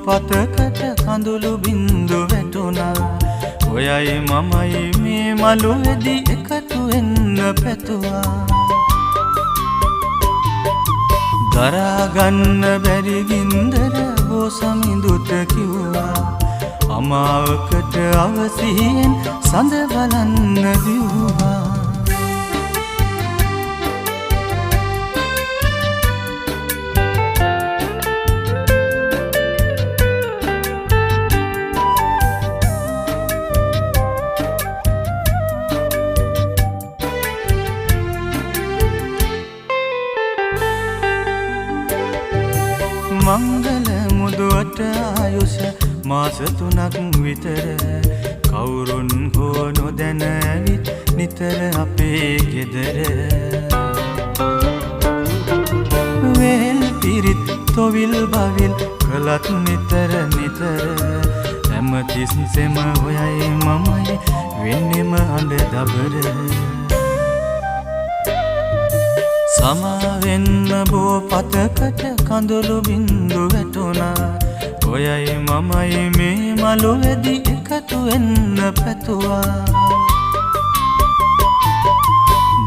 පතකට කඳුළු බින්දු වැටුණා. ඔයයි මමයි මේ මළුවේදී එකතු වෙන්න පැතුවා. දරා ගන්න බැරි ගින්දර බෝසමිඳුට කිව්වා. අමාවකට අවසියෙන් සඳ බලන්න දිව්වා. මංගල මුදුවට ආයුෂ මාස 3ක් විතර කවුරුන් හෝ නොදැන ඇවිත් නිතර අපේ ගෙදර. වේල් පිරිත් තොවිල් බවිල් කළත් නිතර හැමතිස්සෙම ඔයයි මමයි වෙන්නෙම අඬ දබර. සමාවෙන්න බෝ පතකට කඳුළු බින්දු වැටුණා. ඔයයි මමයි මේ මළුවේදී එකතු වෙන්න පැතුවා.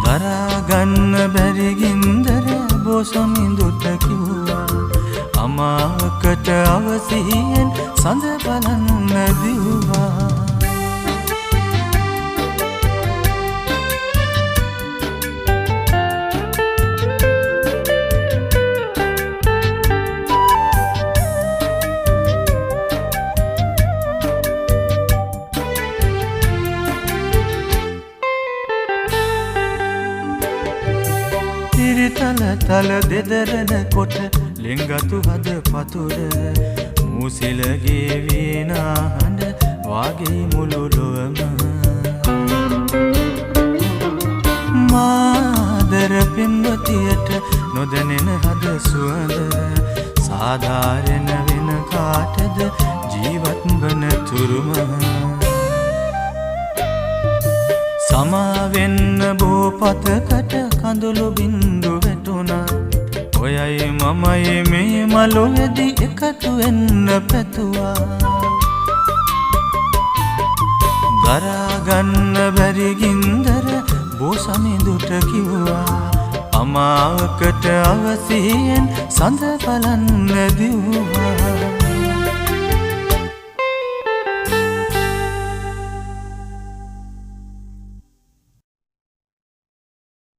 දරා ගන්න බැරි ගින්දර බෝසමිඳුට කිව්වා. අමාවකට අවසියෙන් සඳ බලන්න දිව්වා. තල දෙදරන කොට ලෙංගතු හද පතුර මූසිලගේ වීණා හඬ වාගේ මුළු ලොවම. මාදර පින්වතියට නොදැනෙන හද සුවඳ සාධාරණ වෙන කාටද ජීවත් වන තුරුම. සමාවෙන්න බෝ පතකට කඳුළු බින්දු වැටුණා. ඔයයි මමයි මේ මළුවේදී එකතු වෙන්න පැතුවා. දරා ගන්න බැරි ගින්දර බෝසමිඳුට කිව්වා. අමාවකට අවසියෙන් සඳ බලන්න දිව්වා.